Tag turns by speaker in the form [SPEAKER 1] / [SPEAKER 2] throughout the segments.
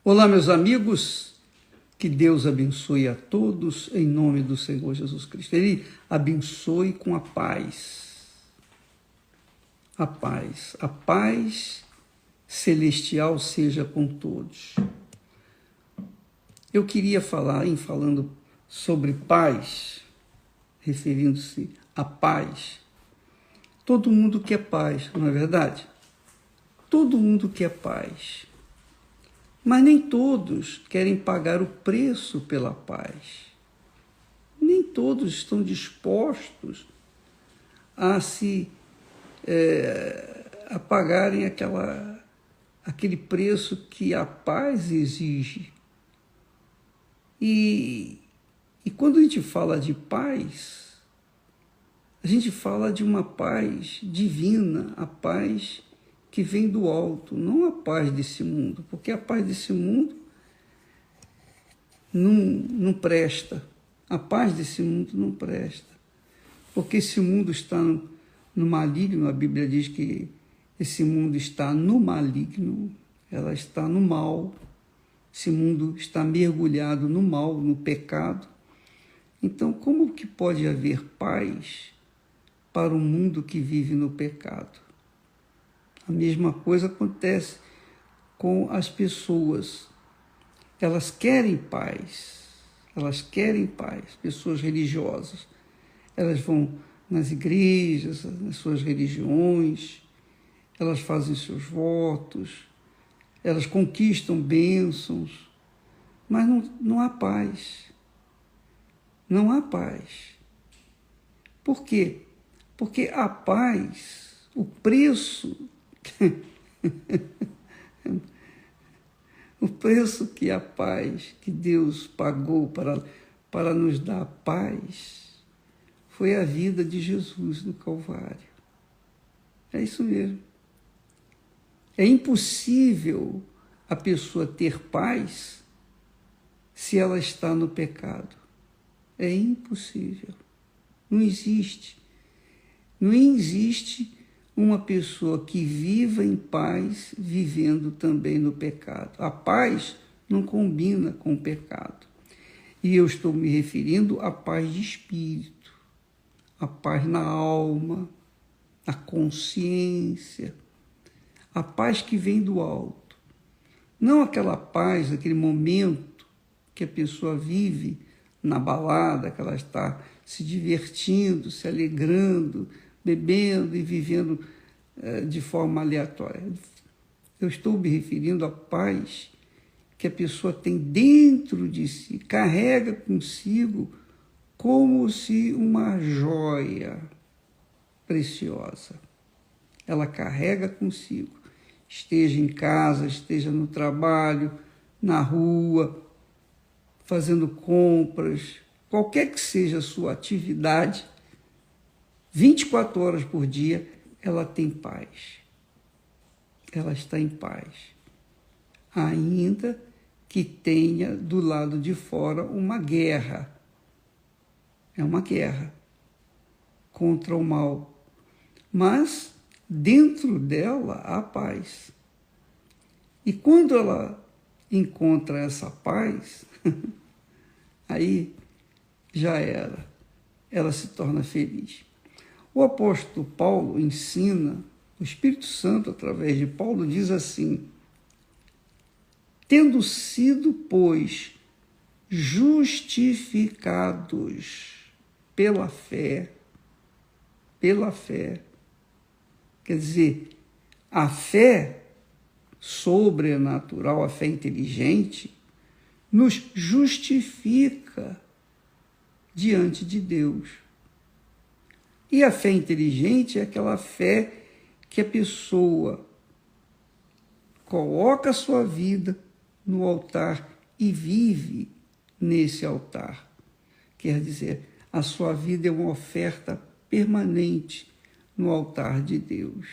[SPEAKER 1] Olá, meus amigos, que Deus abençoe a todos em nome do Senhor Jesus Cristo. Ele abençoe com a paz. A paz celestial seja com todos. Eu queria falar, falando sobre paz, referindo-se à paz. Todo mundo quer paz, não é verdade? Todo mundo quer paz. Mas nem todos querem pagar o preço pela paz. Nem todos estão dispostos a a pagarem aquele preço que a paz exige. E quando a gente fala de paz, a gente fala de uma paz divina, a paz que vem do alto, não a paz desse mundo, porque a paz desse mundo não presta. A paz desse mundo não presta, porque esse mundo está no maligno. A Bíblia diz que esse mundo está no maligno, ela está no mal, esse mundo está mergulhado no mal, no pecado. Então, como que pode haver paz para um mundo que vive no pecado? A mesma coisa acontece com as pessoas. Elas querem paz, pessoas religiosas. Elas vão nas igrejas, nas suas religiões, elas fazem seus votos, elas conquistam bênçãos, mas não há paz. Não há paz. Por quê? Porque a paz, o preço o preço que a paz, que Deus pagou para nos dar paz, foi a vida de Jesus no Calvário. É isso mesmo. É impossível a pessoa ter paz se ela está no pecado. É impossível. Não existe. Não existe uma pessoa que viva em paz, vivendo também no pecado. A paz não combina com o pecado. E eu estou me referindo à paz de espírito, a paz na alma, na consciência, a paz que vem do alto. Não aquela paz, aquele momento que a pessoa vive na balada, que ela está se divertindo, se alegrando, bebendo e vivendo de forma aleatória. Eu estou me referindo à paz que a pessoa tem dentro de si, carrega consigo como se uma joia preciosa. Ela carrega consigo, esteja em casa, esteja no trabalho, na rua, fazendo compras, qualquer que seja a sua atividade, 24 horas por dia, ela tem paz. Ela está em paz. Ainda que tenha do lado de fora uma guerra. É uma guerra contra o mal. Mas dentro dela há paz. E quando ela encontra essa paz, aí já era. Ela se torna feliz. O apóstolo Paulo ensina, o Espírito Santo, através de Paulo, diz assim: tendo sido, pois, justificados pela fé, quer dizer, a fé sobrenatural, a fé inteligente, nos justifica diante de Deus. E a fé inteligente é aquela fé que a pessoa coloca a sua vida no altar e vive nesse altar. Quer dizer, a sua vida é uma oferta permanente no altar de Deus.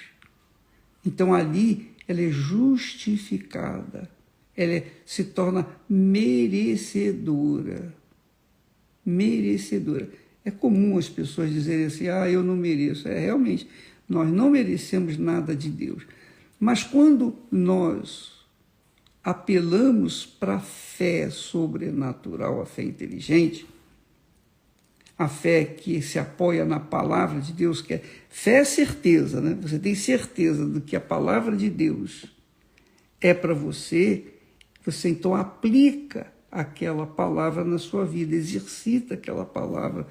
[SPEAKER 1] Então ali ela é justificada, ela se torna merecedora. Merecedora. É comum as pessoas dizerem assim: eu não mereço. Realmente, nós não merecemos nada de Deus. Mas quando nós apelamos para a fé sobrenatural, a fé inteligente, a fé que se apoia na palavra de Deus, que é fé é certeza, né? Você tem certeza do que a palavra de Deus é para você, você então aplica aquela palavra na sua vida, exercita aquela palavra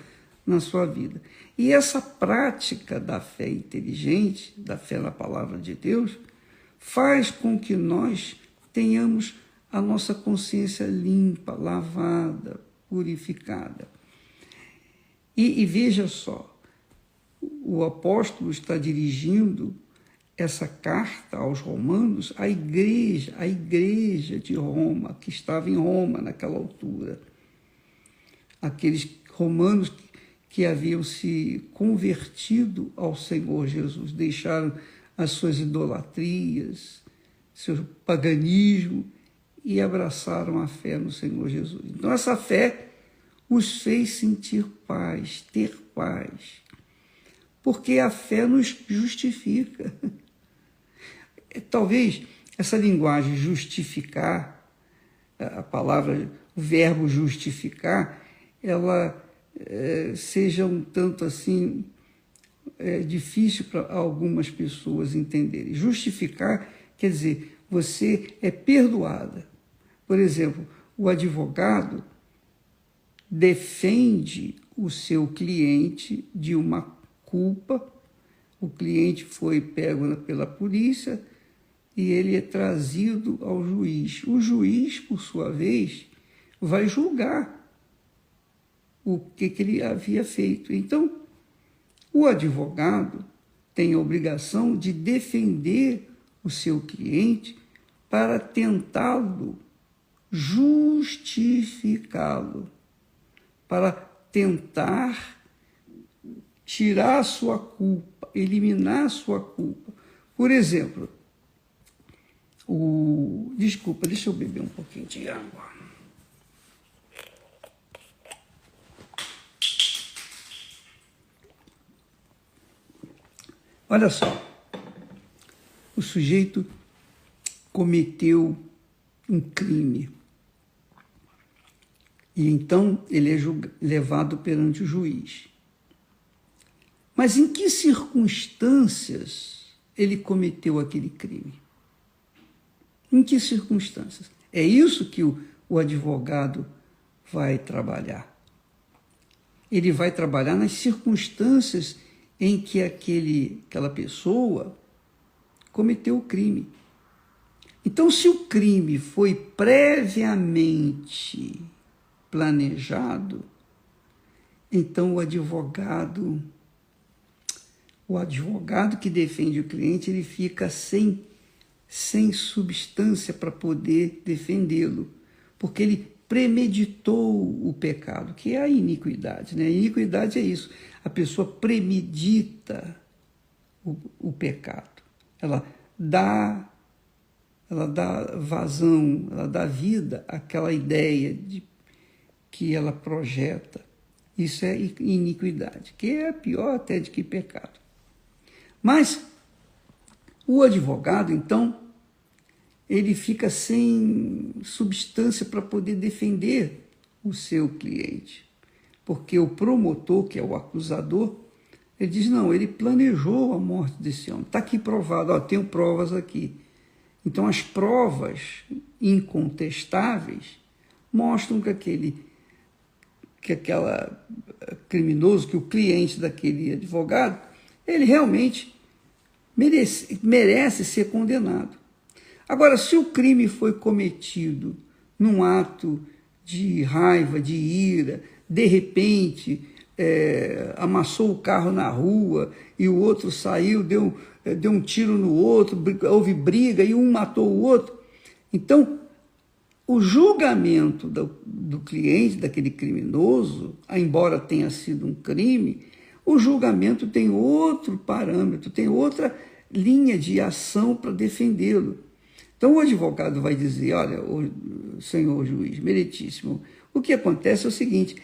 [SPEAKER 1] na sua vida. E essa prática da fé inteligente, da fé na palavra de Deus, faz com que nós tenhamos a nossa consciência limpa, lavada, purificada. E veja só, o apóstolo está dirigindo essa carta aos romanos à igreja de Roma, que estava em Roma naquela altura. Aqueles romanos que haviam se convertido ao Senhor Jesus, deixaram as suas idolatrias, seu paganismo e abraçaram a fé no Senhor Jesus. Então essa fé os fez sentir paz, ter paz, porque a fé nos justifica. Talvez essa linguagem justificar, a palavra, o verbo justificar, ela seja um tanto assim difícil para algumas pessoas entenderem. Justificar quer dizer, você é perdoada. Por exemplo, o advogado defende o seu cliente de uma culpa, o cliente foi pego pela polícia e ele é trazido ao juiz. O juiz, por sua vez, vai julgar o que ele havia feito. Então, o advogado tem a obrigação de defender o seu cliente para tentá-lo justificá-lo, para tentar tirar a sua culpa, eliminar a sua culpa. Por exemplo, desculpa, deixa eu beber um pouquinho de água. Olha só, o sujeito cometeu um crime e então ele é levado perante o juiz. Mas em que circunstâncias ele cometeu aquele crime? Em que circunstâncias? É isso que o advogado vai trabalhar. Ele vai trabalhar nas circunstâncias em que aquela pessoa cometeu o crime. Então, se o crime foi previamente planejado, então o advogado que defende o cliente, ele fica sem substância para poder defendê-lo, porque ele premeditou o pecado, que é a iniquidade, né? A iniquidade é isso, a pessoa premedita o pecado, ela dá vazão, ela dá vida àquela ideia que ela projeta. Isso é iniquidade, que é pior até de que pecado. Mas o advogado, então, ele fica sem substância para poder defender o seu cliente, porque o promotor, que é o acusador, ele diz, não, ele planejou a morte desse homem, está aqui provado, tenho provas aqui. Então, as provas incontestáveis mostram que aquela criminoso, que o cliente daquele advogado, ele realmente merece ser condenado. Agora, se o crime foi cometido num ato de raiva, de ira, de repente amassou o carro na rua e o outro saiu, deu um tiro no outro, houve briga e um matou o outro. Então, o julgamento do cliente, daquele criminoso, embora tenha sido um crime, o julgamento tem outro parâmetro, tem outra linha de ação para defendê-lo. Então, o advogado vai dizer, olha, senhor juiz, meritíssimo, o que acontece é o seguinte,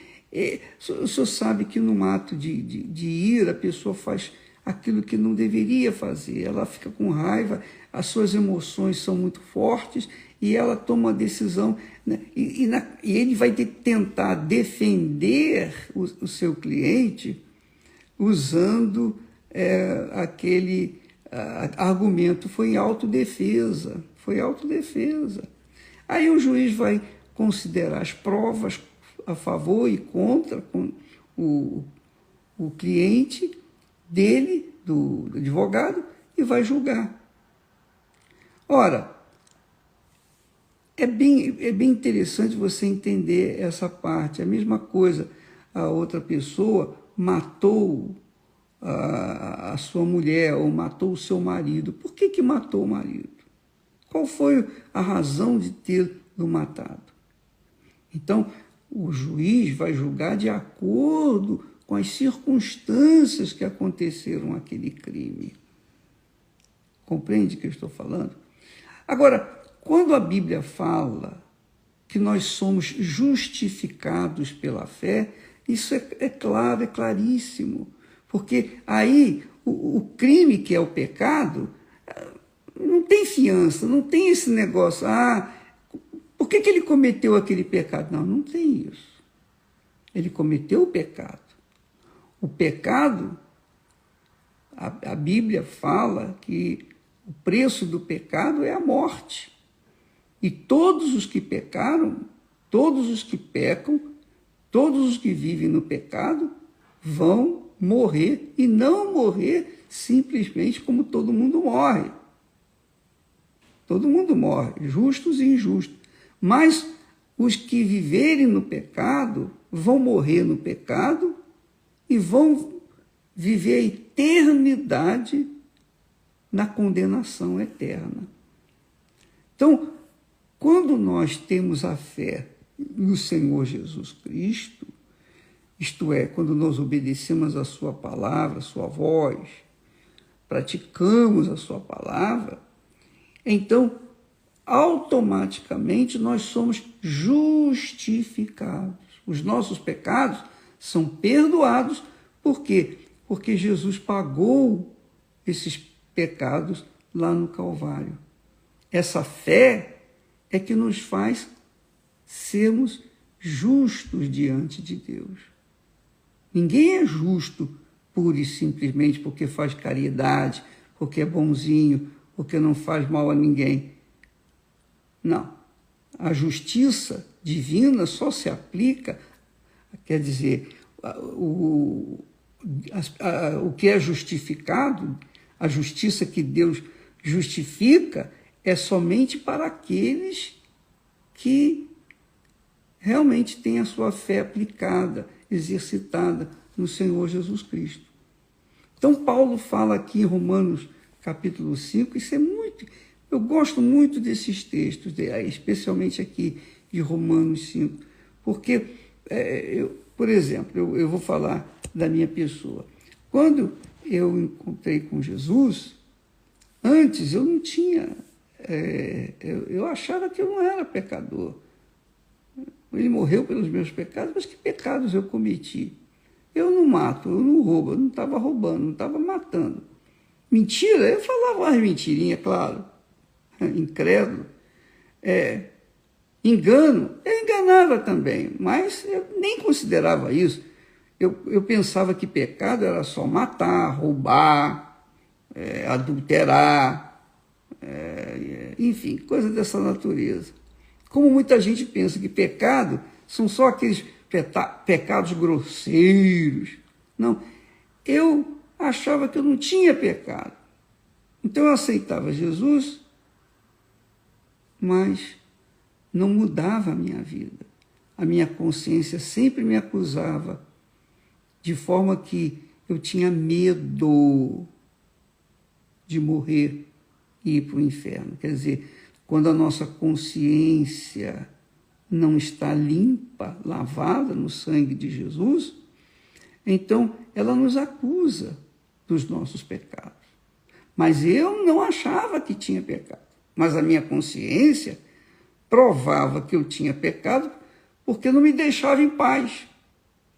[SPEAKER 1] o senhor sabe que num ato de ira a pessoa aquilo que não deveria fazer. Ela fica com raiva, as suas emoções são muito fortes e ela toma uma decisão, né? E ele vai tentar defender o seu cliente usando aquele argumento. Foi autodefesa. Aí o juiz vai considerar as provas a favor e contra com o cliente dele, do advogado, e vai julgar. Ora, é bem interessante você entender essa parte. A mesma coisa, a outra pessoa matou a sua mulher ou matou o seu marido. Por que matou o marido? Qual foi a razão de tê-lo matado? Então, o juiz vai julgar de acordo com as circunstâncias que aconteceram aquele crime. Compreende o que eu estou falando? Agora, quando a Bíblia fala que nós somos justificados pela fé, isso é claro, é claríssimo. Porque aí o crime, que é o pecado, não tem fiança, não tem esse negócio. Por que ele cometeu aquele pecado? Não tem isso. Ele cometeu o pecado. O pecado, a Bíblia fala que o preço do pecado é a morte. E todos os que pecaram, todos os que pecam, todos os que vivem no pecado vão morrer, e não morrer simplesmente como todo mundo morre. Todo mundo morre, justos e injustos. Mas os que viverem no pecado vão morrer no pecado e vão viver a eternidade na condenação eterna. Então, quando nós temos a fé no Senhor Jesus Cristo, isto é, quando nós obedecemos a sua palavra, a sua voz, praticamos a sua palavra, então, automaticamente, nós somos justificados. Os nossos pecados são perdoados. Por quê? Porque Jesus pagou esses pecados lá no Calvário. Essa fé é que nos faz sermos justos diante de Deus. Ninguém é justo pura e simplesmente porque faz caridade, porque é bonzinho, porque não faz mal a ninguém. Não. A justiça divina só se aplica, quer dizer, o que é justificado, a justiça que Deus justifica, é somente para aqueles que realmente têm a sua fé aplicada, exercitada no Senhor Jesus Cristo. Então, Paulo fala aqui em Romanos capítulo 5, isso é muito... Eu gosto muito desses textos, especialmente aqui de Romanos 5, porque, por exemplo, eu vou falar da minha pessoa. Quando eu encontrei com Jesus, antes eu não tinha... eu achava que eu não era pecador. Ele morreu pelos meus pecados, mas que pecados eu cometi? Eu não mato, eu não roubo, eu não estava roubando, não estava matando. Mentira? Eu falava umas mentirinhas, claro. Incrédulo. Engano? Eu enganava também, mas eu nem considerava isso. Eu pensava que pecado era só matar, roubar, adulterar, enfim, coisa dessa natureza. Como muita gente pensa que pecado são só aqueles pecados grosseiros. Não, eu achava que eu não tinha pecado. Então eu aceitava Jesus, mas não mudava a minha vida. A minha consciência sempre me acusava, de forma que eu tinha medo de morrer e ir para o inferno. Quer dizer, quando a nossa consciência não está limpa, lavada no sangue de Jesus, então ela nos acusa dos nossos pecados. Mas eu não achava que tinha pecado. Mas a minha consciência provava que eu tinha pecado porque não me deixava em paz.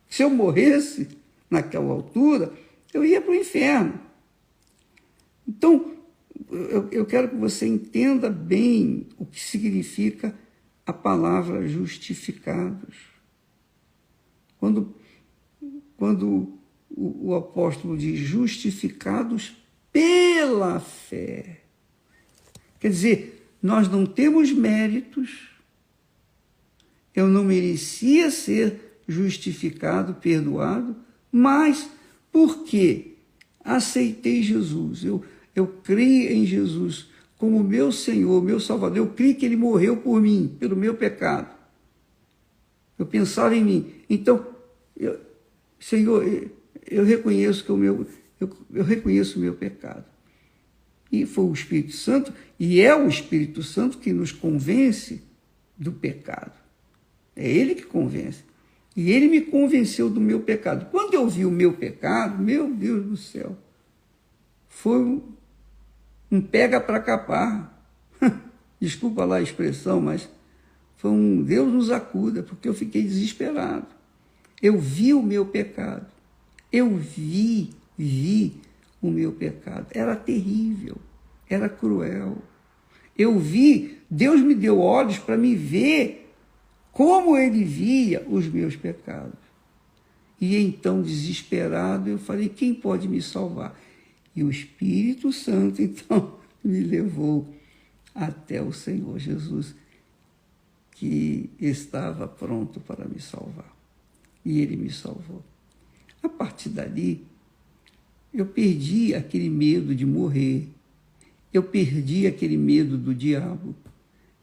[SPEAKER 1] Se eu morresse naquela altura, eu ia para o inferno. Então, eu quero que você entenda bem o que significa a palavra justificados. Quando o apóstolo diz justificados pela fé, quer dizer, nós não temos méritos, eu não merecia ser justificado, perdoado, mas porque aceitei Jesus, eu creio em Jesus como meu Senhor, meu Salvador, eu creio que Ele morreu por mim, pelo meu pecado. Eu pensava em mim. Então, Senhor, eu reconheço que eu reconheço o meu pecado. E foi o Espírito Santo, e é o Espírito Santo que nos convence do pecado. É Ele que convence. E Ele me convenceu do meu pecado. Quando eu vi o meu pecado, meu Deus do céu, foi um pega para capar. Desculpa lá a expressão, mas foi um Deus nos acuda, porque eu fiquei desesperado. Eu vi o meu pecado. Eu vi o meu pecado. Era terrível, era cruel. Eu vi, Deus me deu olhos para me ver como Ele via os meus pecados. E então, desesperado, eu falei, quem pode me salvar? E o Espírito Santo, então, me levou até o Senhor Jesus, que estava pronto para me salvar. E Ele me salvou. A partir dali, eu perdi aquele medo de morrer. Eu perdi aquele medo do diabo.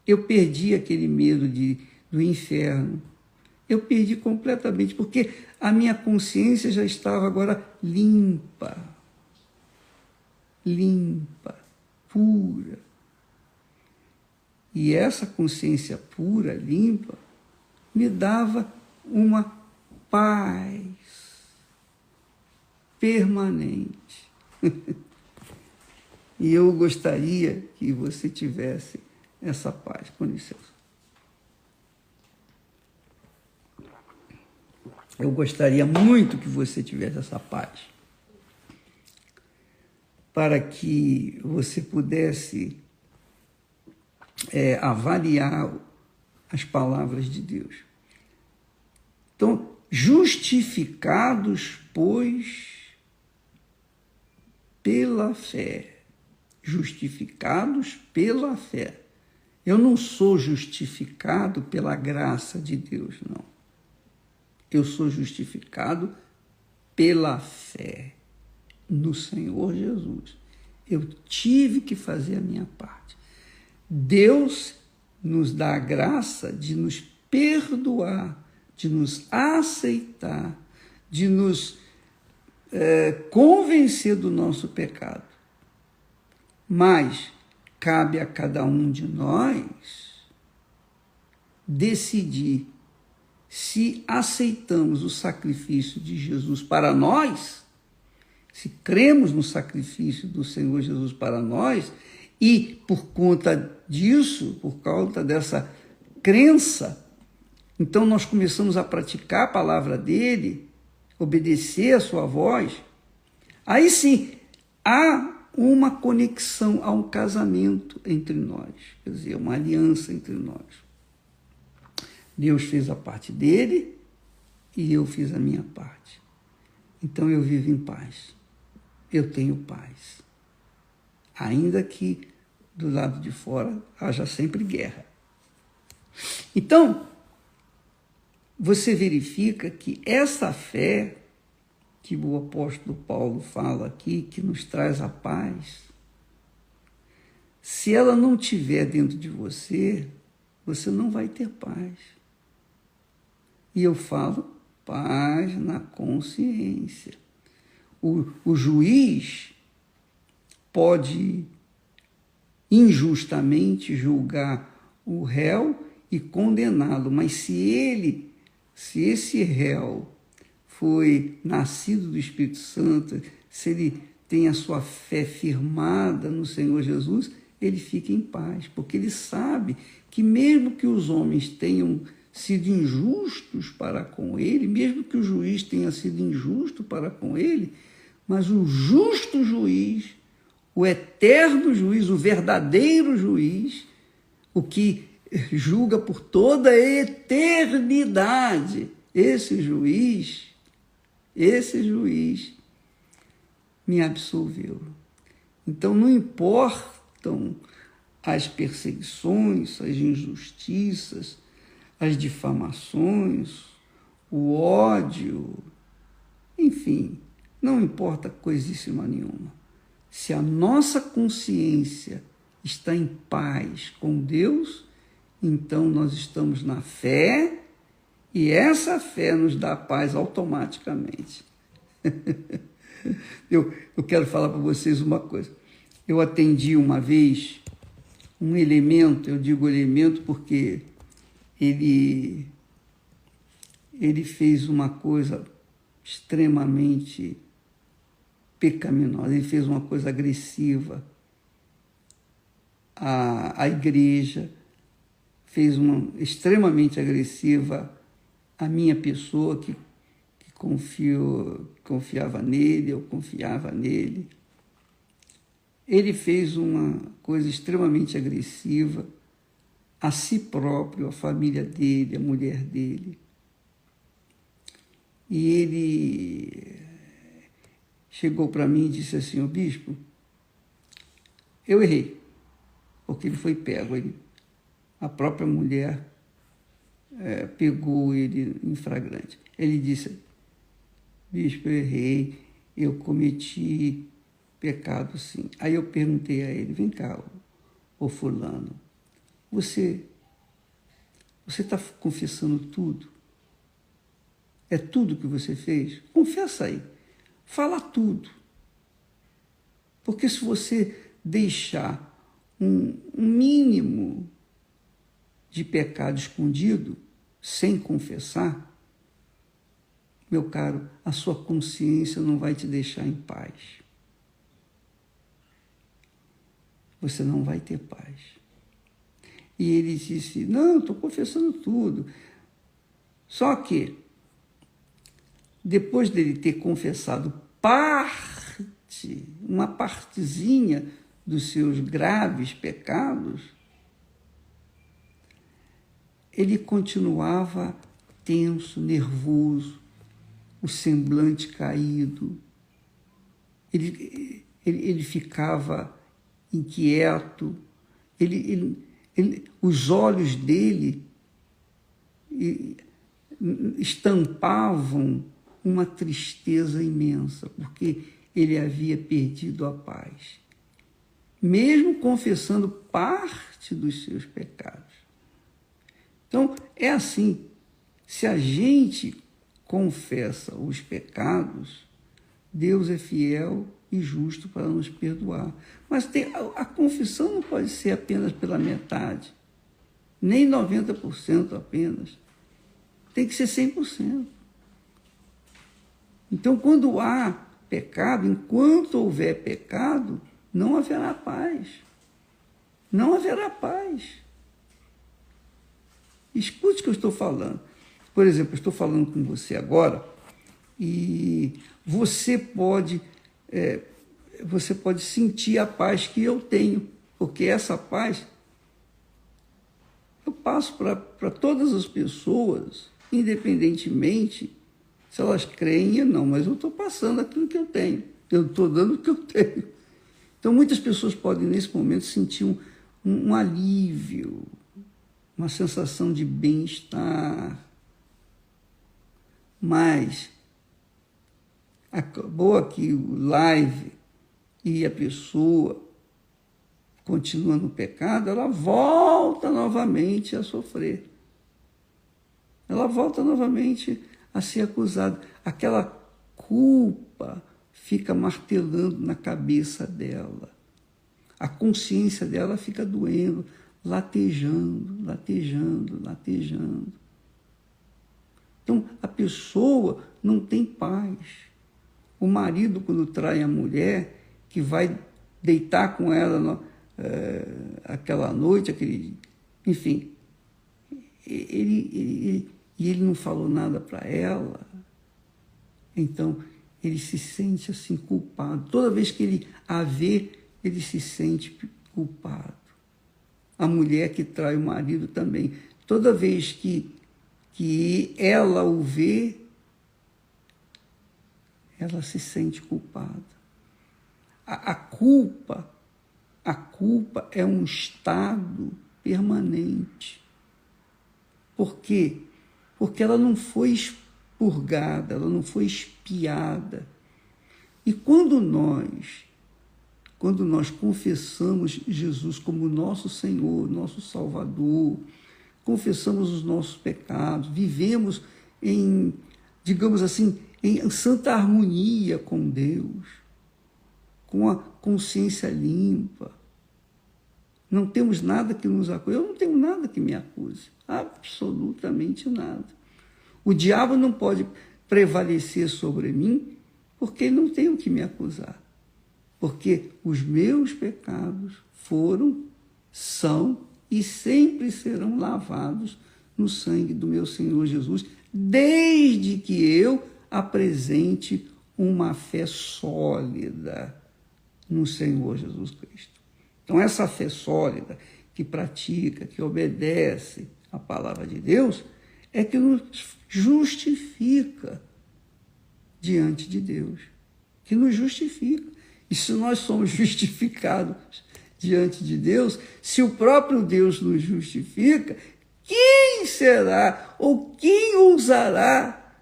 [SPEAKER 1] Eu perdi aquele medo do inferno. Eu perdi completamente, porque a minha consciência já estava agora limpa, pura. E essa consciência pura, limpa, me dava uma paz permanente. E eu gostaria que você tivesse essa paz. Com licença. Eu gostaria muito que você tivesse essa paz, para que você pudesse avaliar as palavras de Deus. Então, justificados, pois, pela fé. Justificados pela fé. Eu não sou justificado pela graça de Deus, não. Eu sou justificado pela fé no Senhor Jesus. Eu tive que fazer a minha parte. Deus nos dá a graça de nos perdoar, de nos aceitar, de nos convencer do nosso pecado. Mas cabe a cada um de nós decidir se aceitamos o sacrifício de Jesus para nós, se cremos no sacrifício do Senhor Jesus para nós, e por conta disso, por causa dessa crença, então nós começamos a praticar a palavra dele, obedecer a sua voz, aí sim, há uma conexão, há um casamento entre nós, quer dizer, uma aliança entre nós. Deus fez a parte dele e eu fiz a minha parte. Então eu vivo em paz. Eu tenho paz. Ainda que do lado de fora haja sempre guerra. Então, você verifica que essa fé que o apóstolo Paulo fala aqui, que nos traz a paz, se ela não estiver dentro de você, você não vai ter paz. E eu falo paz na consciência. O juiz pode injustamente julgar o réu e condená-lo, mas se esse réu foi nascido do Espírito Santo, se ele tem a sua fé firmada no Senhor Jesus, ele fica em paz, porque ele sabe que mesmo que os homens tenham sido injustos para com ele, mesmo que o juiz tenha sido injusto para com ele, mas o justo juiz o eterno juiz, o verdadeiro juiz, o que julga por toda a eternidade. Esse juiz me absolveu. Então não importam as perseguições, as injustiças, as difamações, o ódio, enfim, não importa coisíssima nenhuma. Se a nossa consciência está em paz com Deus, então nós estamos na fé e essa fé nos dá paz automaticamente. Eu quero falar para vocês uma coisa. Eu atendi uma vez um elemento, eu digo elemento porque ele fez uma coisa extremamente pecaminosa, ele fez uma coisa agressiva à igreja, fez uma extremamente agressiva à minha pessoa que confiava nele, eu confiava nele. Ele fez uma coisa extremamente agressiva a si próprio, a família dele, a mulher dele. E ele chegou para mim e disse assim: "Ô bispo, eu errei", porque ele foi pego. A própria mulher pegou ele em flagrante. Ele disse: "Bispo, eu errei, eu cometi pecado sim". Aí eu perguntei a ele: "Vem cá, ô fulano, você está confessando tudo? É tudo que você fez? Confessa aí, fala tudo. Porque se você deixar um mínimo de pecado escondido, sem confessar, meu caro, a sua consciência não vai te deixar em paz. Você não vai ter paz". E ele disse: "Não, estou confessando tudo". Só que, depois dele ter confessado uma partezinha dos seus graves pecados, ele continuava tenso, nervoso, o semblante caído. Ele ficava inquieto, os olhos dele estampavam uma tristeza imensa, porque ele havia perdido a paz, mesmo confessando parte dos seus pecados. Então, é assim, se a gente confessa os pecados, Deus é fiel e justo para nos perdoar. Mas a confissão não pode ser apenas pela metade, nem 90% apenas. Tem que ser 100%. Então, quando há pecado, enquanto houver pecado, não haverá paz. Não haverá paz. Escute o que eu estou falando. Por exemplo, eu estou falando com você agora e você pode sentir a paz que eu tenho, porque essa paz eu passo para todas as pessoas, independentemente se elas creem ou não, mas eu estou passando aquilo que eu tenho, eu estou dando o que eu tenho. Então, muitas pessoas podem, nesse momento, sentir um alívio, uma sensação de bem-estar, mas acabou aqui o live e a pessoa continua no pecado, ela volta novamente a sofrer. Ela volta novamente a ser acusada. Aquela culpa fica martelando na cabeça dela. A consciência dela fica doendo, latejando, latejando, latejando. Então, a pessoa não tem paz. O marido, quando trai a mulher, que vai deitar com ela aquela noite, enfim, ele não falou nada para ela, então ele se sente assim culpado. Toda vez que ele a vê ele se sente culpado. A mulher que trai o marido também. Toda vez que ela o vê, ela se sente culpada. A culpa é um estado permanente. Por quê? Porque ela não foi expurgada, ela não foi expiada. E quando nós confessamos Jesus como nosso Senhor, nosso Salvador, confessamos os nossos pecados, vivemos em, digamos assim, em santa harmonia com Deus, com a consciência limpa, não temos nada que nos acuse. Eu não tenho nada que me acuse, absolutamente nada. O diabo não pode prevalecer sobre mim porque ele não tem o que me acusar. Porque os meus pecados foram, são e sempre serão lavados no sangue do meu Senhor Jesus, desde que eu apresente uma fé sólida no Senhor Jesus Cristo. Então, essa fé sólida, que pratica, que obedece a palavra de Deus, é que nos justifica diante de Deus, que nos justifica. E se nós somos justificados diante de Deus, se o próprio Deus nos justifica, quem será ou quem ousará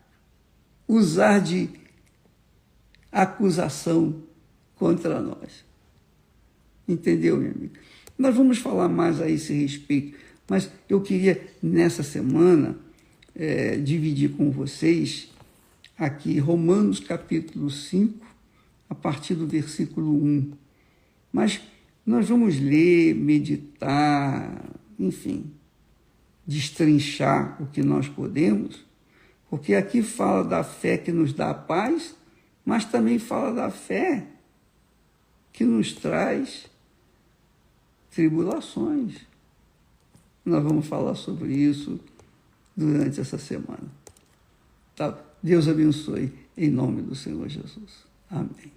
[SPEAKER 1] usar de acusação contra nós? Entendeu, minha amiga? Nós vamos falar mais a esse respeito, mas eu queria, nessa semana, dividir com vocês aqui Romanos capítulo 5, a partir do versículo 1. Mas nós vamos ler, meditar, enfim, destrinchar o que nós podemos, porque aqui fala da fé que nos dá paz, mas também fala da fé que nos traz tribulações. Nós vamos falar sobre isso durante essa semana. Tá? Deus abençoe, em nome do Senhor Jesus. Amém.